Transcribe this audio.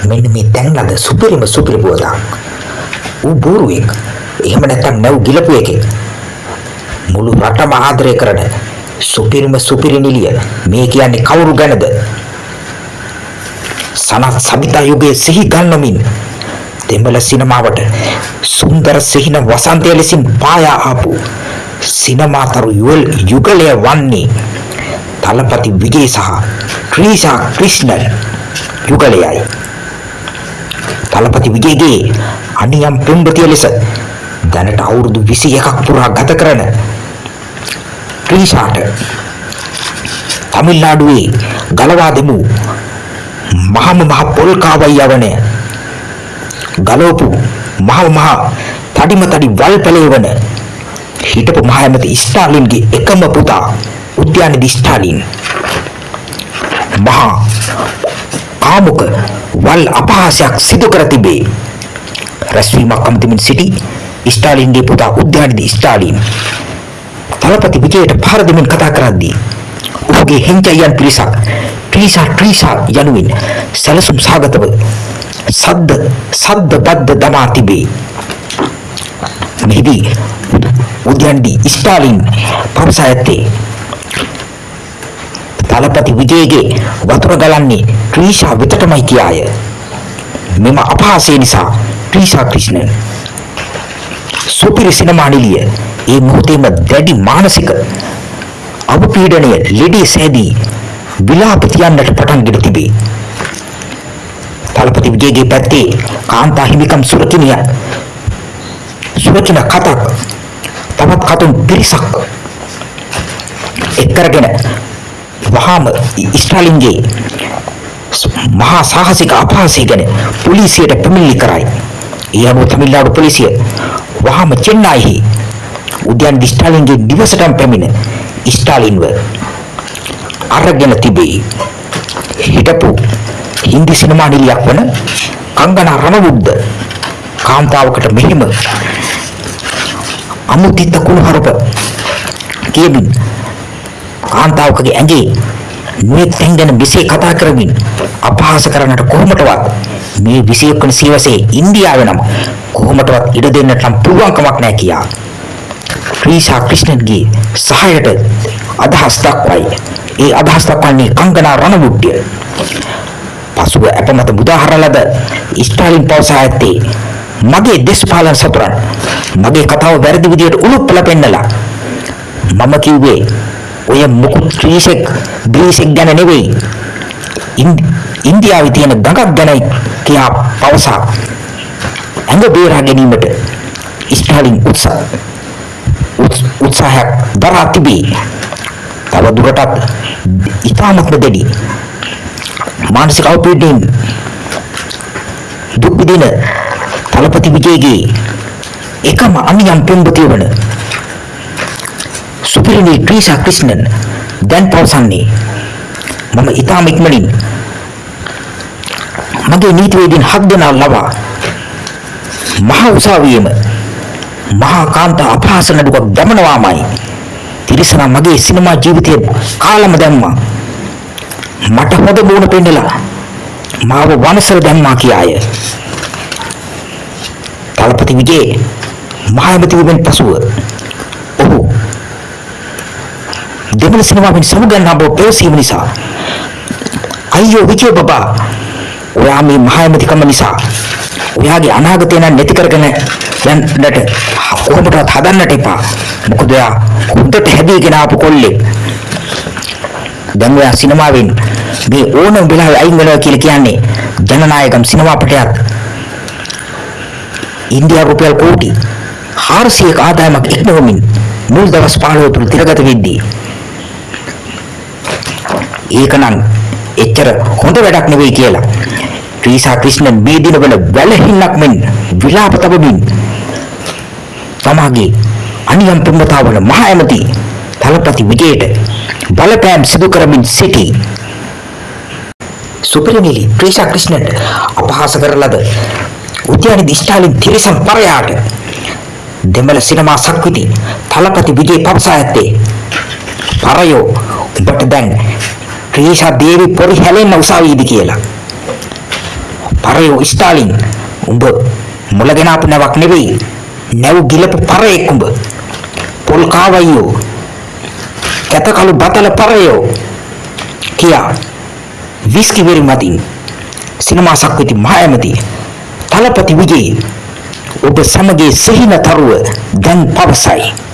මෙන්න මේ තැන්ලද සුපිරිම සුපිරි පුවතක්. ඌ බූරුවෙක්. එහෙම නැත්නම් නැව් ගිලපු එකෙක්. මුළු රටම ආදරය කරන සුපිරිම සුපිරි නිලිය. මේ කියන්නේ කවුරු ගැනද? සනත් සබිතා යුගයේ සිහි ගන්නමින් දෙමළ සිනමාවට සුන්දර සිහින වසන්තය ලෙසින් පායා ආපු සිනමාතරු යුගලය වන්නේ තලපති විජේ සහ ත්‍රිෂා ක්‍රිෂ්ණන් යුගලයයි. තලපති විජේගේ අනියම් පෙම්වතිය ලෙස දැනට අවුරුදු 21ක් පුරා ගත කරන ත්‍රිෂාට තමිල්නාඩුවේ ගලවා දෙමු මහ පොල් කාවයි යවන ගලෝපු මහ තඩි වල් පැලේවන හිටපු මහමැති ස්ටාලින්ගේ එකම පුතා උද්‍යානදී ස්ටාලින් මහා කාමුක වල් අපහාසයක් සිදු කර තිබේ. රැස්වීමක් අන්තිමින් සිටි ස්ටාලින්ගේ පුතා උද්‍යානදී ස්ටාලින් තලපති විජයට පහර දෙමින් කතා කරද්දී ඔහුගේ හෙන්චයන් පිරිසක් ත්‍රිෂා යනුවෙන් සැලසුම් සාගතව සද්ද බද්ද දමා තිබේ. මෙහිදී උද්‍යානදී ස්ටාලින් පවසා ඇත්තේ තලපති විජේගේ වතුර ගලන්නේ ත්‍රිෂා වෙතටමයි කියාය. මෙම අපහාසය නිසා ත්‍රිෂා ක්‍රිෂ්ණන් සුපිරි සිනමා නිලිය ඒ මොහොතේම දැඩි මානසික අවපීඩනය ලෙඩේ සෑදී විලාප තියන්නට පටන් ගෙන තිබේ. තලපති විජේගේ පැත්තේ කාන්තා හිමිකම් සුරකින කතක් තවත් කතුන් පිරිසක් එක්කරගෙන වහාම ස්ටාලින්ගේ මහා සාහසික අපහාසය ගැන පොලිසියට පැමිණිලි කරයි. ඒ අනුව තමිල්නාඩු පොලිසිය වහාම චෙන්නයිහි උද්‍යාන ස්ටාලින්ගේ නිවසටම පැමිණ ස්ටාලින්ව අරගෙන තිබේ. හිටපු හින්දි සිනමා නිලියක් වන කංගනා රණවුද්ද කාන්තාවකට මෙහිම අමුතිත කුණුහරුප කියමින් කාන්තාවකගේ ඇඟේ නුවෙක් තැන්ගෙන විසේ කතා කරමින් අපහාස කරන්නට කොහොමටවත් මේ 21 වන සියවසේ ඉන්දියාවේ නම් කොහොමටවත් ඉඩ දෙන්නට නම් පුළුවන්කමක් නැහැ කියා ත්‍රිෂා ක්‍රිෂ්ණන්ගේ සහායට අදහස් දක්වයි. ඒ අදහස් දක්වන්නේ කංගනා රණවුඩ්ය. පසුව අපමත මුදාහරලද ස්ටාලින් පවසා ඇත්තේ මගේ දේශපාලන සතුරන් මගේ කතාව වැරදි විදියට උලුප්පල පෙන්නලා මම කිව්වේ ඔය මුකුත් ත්‍රිෂෙක් ගැන නෙවෙයි ඉන්දියාවේ තියෙන ගඟක් ගැන කියා පවසා ඇඟ බේරා ගැනීමට ස්ටාලින් උත්සාහයක් දරා තිබේ. තව දුරටත් ඉතාමත්ම දැඩි මානසික අවපීඩනයෙන් දුක් විඳින තලපති විජේගේ එකම අනියම් පෙම්වතිය වන සුපිරිනි ත්‍රිෂා ක්‍රිෂ්ණන් දැන් පවසන්නේ මම ඉතාම ඉක්මනින් මගේ නීතිවේදීන් 7 දෙනා ලවා මහා උසාවියේම මහා කාන්තා අපහාස නඩුවක් දමනවාමයි. තිරිසනා මගේ සිනමා ජීවිතයේ කාලම දැම්මා. මට හොඳ මුණ පෙන්නලා මාව වනසර දැම්මා කියාය. තලපති විජේ මහමැති වුණෙන් පසුව ඔහු දෙමළ සිනමාවෙන් සමුගන්නා බව පැවසීම නිසා අයියෝ විජේ බබා ඔයා මේ මහමැතිකම නිසා ඔයාගේ අනාගතය නම් නැති කරගෙන යන්නට කොහොමදවත් හදන්නට එපා. මොකද ඔයා හොඳට හැදීගෙන ආපු කොල්ලෙක්. දැන් ඔයා සිනමාවෙන් මේ ඕනම වෙලාවෙ අයින් වෙනවා කියලා කියන්නේ ජනනායකම් සිනමාපටයත් ඉන්දියානු රුපියල් කෝටි 400ක ආදායමක් ඉක්මවමින් මුල් දවස් 15 තුල තිරගත වෙද්දී ඒකනම් එච්චර හොඳ වැඩක් නෙවෙයි කියලා ත්‍රිෂා ක්‍රිෂ්ණන් මේ දිනවල වැළහින්නක් මෙන් විලාප තබමින් තමාගේ අනියම් පෙම්වතාවන මහ ඇමති තලපති විජේට බලපෑම් සිදු කරමින් සිටි. සුපිරිනිලි ත්‍රිෂා ක්‍රිෂ්ණන්ට අපහාස කරලද උද්‍යානදී ස්ටාලින් තිරිසන් පරයාට දෙමළ සිනමා සක්විති තලපති විජේ පවසා ඇත්තේ පරයෝ උඹට දැන් ත්‍රිෂා දේවි පොරි හැලෙන්න උසාවියේදී කියලා. පරයෝ ස්ටාලින් උඹ මුලගෙන ආපු නැවක් නෙවෙයි. නැව් ගිලපු පරයෙක් උඹ. පොල් කාවයියෝ. කැතකලු බතල පරයෝ. කියා විස්කි වෙරි මතින් සිනමා සක්විති මහඇමති තලපති විජේ ඔබ සමගයේ සිහින තරුව දැන් පවසයි.